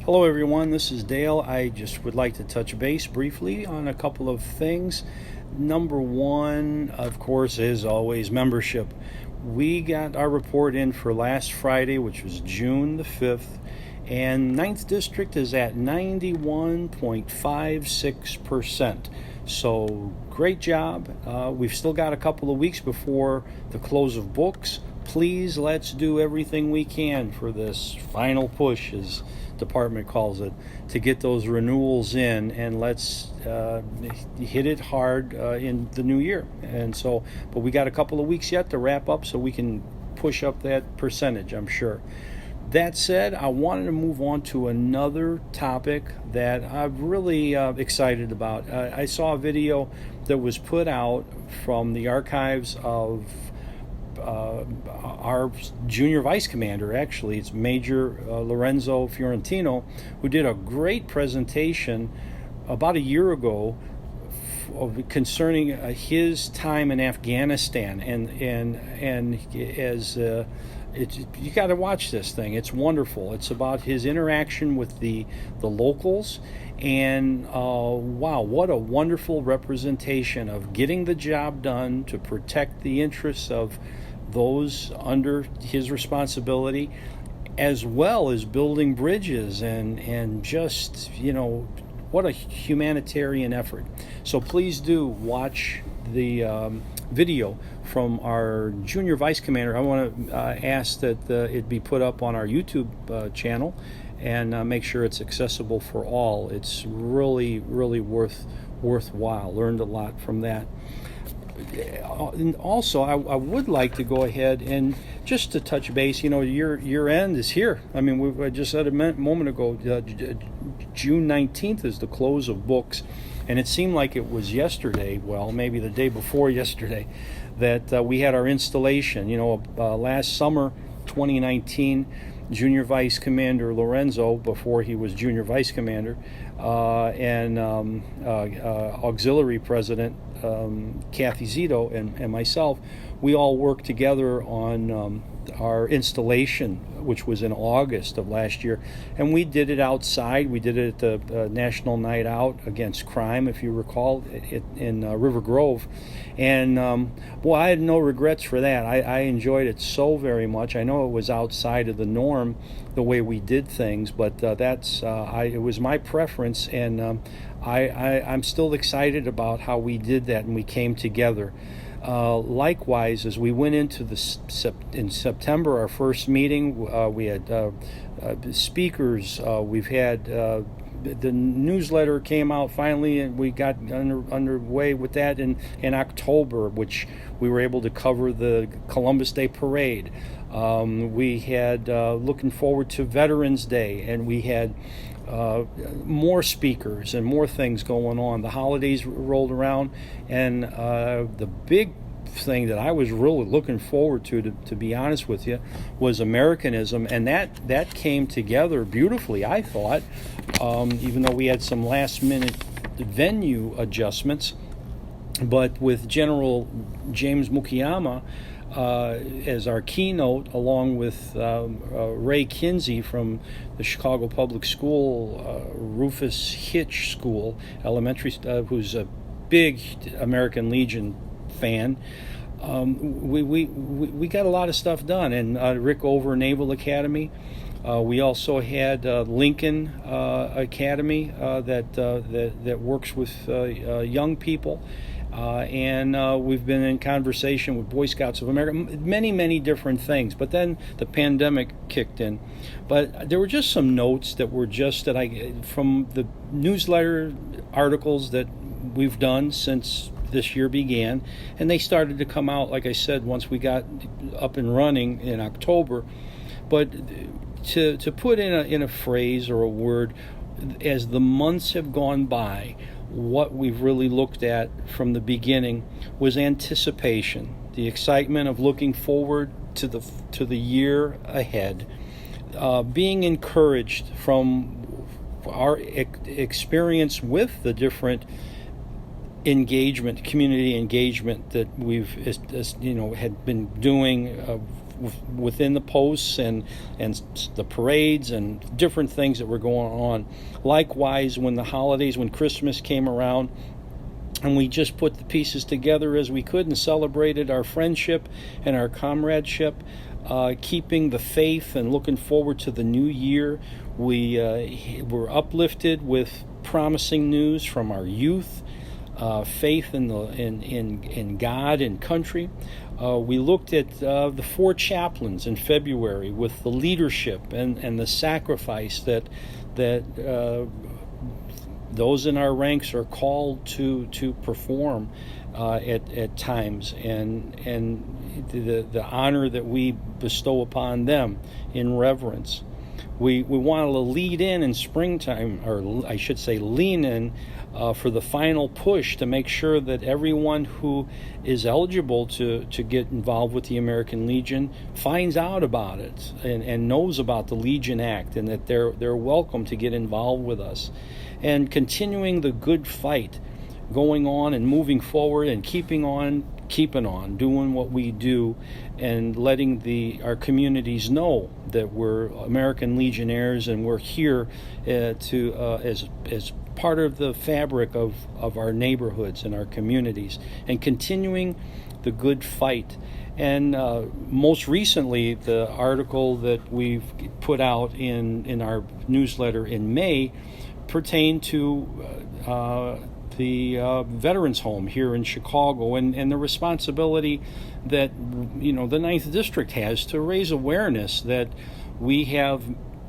Hello, everyone. This is Dale. I just would like to touch base briefly on a couple of things. Number one, of course, is always membership. We got our report in for last Friday, which was June the 5th, and Ninth District is at 91.56%. So, great job. We've still got a couple of weeks before the close of books. Please, let's do everything we can for this final push, as department calls it, to get those renewals in, and let's hit it hard in the new year. And so, but we got a couple of weeks yet to wrap up so we can push up that percentage, I'm sure. That said, I wanted to move on to another topic that I'm really excited about. I saw a video that was put out from the archives of our junior vice commander. Actually, it's Major Lorenzo Fiorentino, who did a great presentation about a year ago concerning his time in Afghanistan, and as you got to watch this thing. It's wonderful. It's about his interaction with the locals, and wow, what a wonderful representation of getting the job done to protect the interests of those under his responsibility, as well as building bridges and just, what a humanitarian effort. So please do watch the video from our junior vice commander. I want to ask that it be put up on our YouTube channel and make sure it's accessible for all. It's really, really worthwhile. Learned a lot from that. And also, I would like to go ahead and just to touch base. Year end is here. I mean, I just said a moment ago, June 19th is the close of books, and it seemed like it was yesterday. Well, maybe the day before yesterday, that we had our installation. Last summer, 2019. Junior Vice Commander Lorenzo, before he was Junior Vice Commander, and Auxiliary President Kathy Zito and myself, we all worked together on our installation, which was in August of last year, and we did it outside. We did it at the National Night Out Against Crime, if you recall, in River Grove, and I had no regrets for that. I enjoyed it so very much. I know it was outside of the norm, the way we did things, but it was my preference, and I'm still excited about how we did that and we came together. Likewise, as we went into in September, our first meeting, we had speakers. We've had the newsletter came out finally, and we got underway with that in October, which we were able to cover the Columbus Day Parade. We had looking forward to Veterans Day, and we had more speakers and more things going on. The holidays rolled around, and the big thing that I was really looking forward to be honest with you, was Americanism, and that came together beautifully, I thought, even though we had some last-minute venue adjustments. But with General James Mukiyama as our keynote, along with Ray Kinsey from the Chicago Public School, Rufus Hitch School Elementary, who's a big American Legion fan. We got a lot of stuff done, and Rick Over Naval Academy. We also had Lincoln Academy that works with young people. And we've been in conversation with Boy Scouts of America, many different things. But then the pandemic kicked in. But there were just some notes that were from the newsletter articles that we've done since this year began, and they started to come out, like I said, once we got up and running in October. But to put in a phrase or a word, as the months have gone by, what we've really looked at from the beginning was anticipation, the excitement of looking forward to the year ahead, being encouraged from our experience with the different community engagement that we've had been doing within the posts and the parades and different things that were going on. Likewise, when the holidays, when Christmas came around, and we just put the pieces together as we could and celebrated our friendship and our comradeship, keeping the faith and looking forward to the new year. We were uplifted with promising news from our youth, faith in God and country. We looked at the 4 chaplains in February with the leadership and the sacrifice that those in our ranks are called to perform at times, and the honor that we bestow upon them in reverence. We want to lead in springtime, or I should say lean in, for the final push to make sure that everyone who is eligible to get involved with the American Legion finds out about it and knows about the Legion Act, and that they're welcome to get involved with us. And continuing the good fight, going on and moving forward and keeping on, doing what we do, and letting our communities know that we're American Legionnaires and we're here as part of the fabric of our neighborhoods and our communities, and continuing the good fight. And most recently, the article that we've put out in our newsletter in May pertained to the Veterans Home here in Chicago, and the responsibility that the 9th District has to raise awareness that we have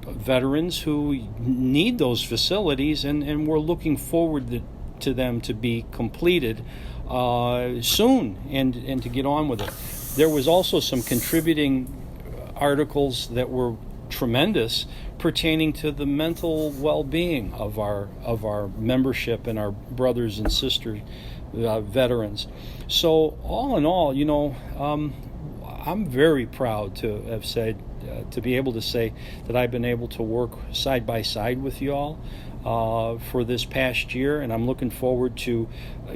veterans who need those facilities, and we're looking forward to them to be completed soon and to get on with it. There was also some contributing articles that were tremendous pertaining to the mental well-being of our membership and our brothers and sisters veterans. So all in all, I'm very proud to have said to be able to say that I've been able to work side by side with you all for this past year, and I'm looking forward to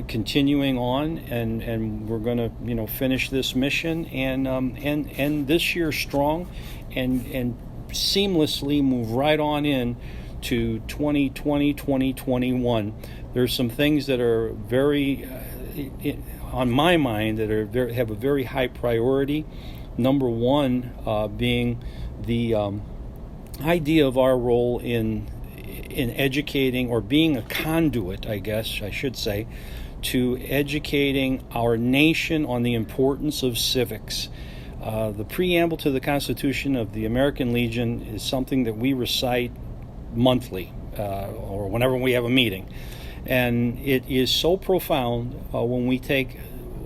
continuing on, and we're going to finish this mission and this year strong, and seamlessly move right on in to 2020, 2021. There's some things that are very on my mind that have a very high priority. Number one being the idea of our role in educating, or being a conduit, I guess I should say, to educating our nation on the importance of civics. The preamble to the Constitution of the American Legion is something that we recite monthly or whenever we have a meeting. And it is so profound when we take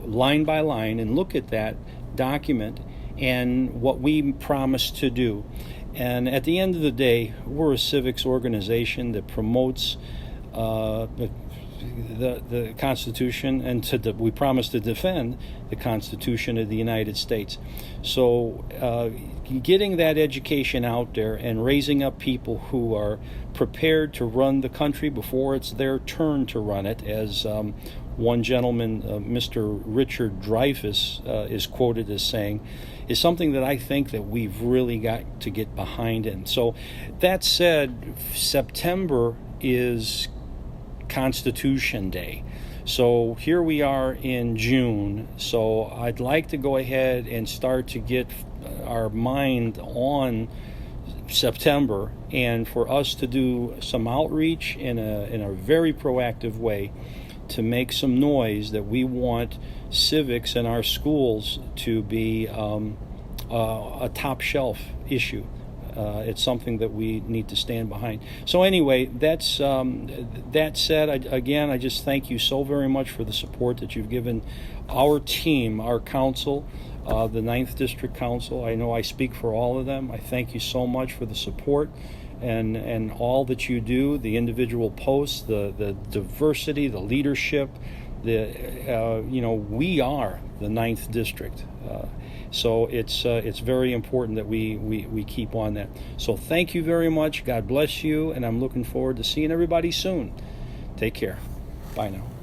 line by line and look at that document and what we promise to do. And at the end of the day, we're a civics organization that promotes the Constitution, and we promise to defend the Constitution of the United States. So getting that education out there and raising up people who are prepared to run the country before it's their turn to run it, as one gentleman, Mr. Richard Dreyfuss, is quoted as saying, is something that I think that we've really got to get behind in. So that said, September is Constitution Day. So here we are in June. So I'd like to go ahead and start to get our mind on September, and for us to do some outreach in a very proactive way to make some noise that we want civics in our schools to be a top shelf issue. It's something that we need to stand behind. So anyway, that said, I just thank you so very much for the support that you've given our team, our council, the 9th District Council. I know I speak for all of them. I thank you so much for the support and all that you do, the individual posts, the diversity, the leadership. We are the 9th District. So it's very important that we keep on that. So thank you very much. God bless you, and I'm looking forward to seeing everybody soon. Take care. Bye now.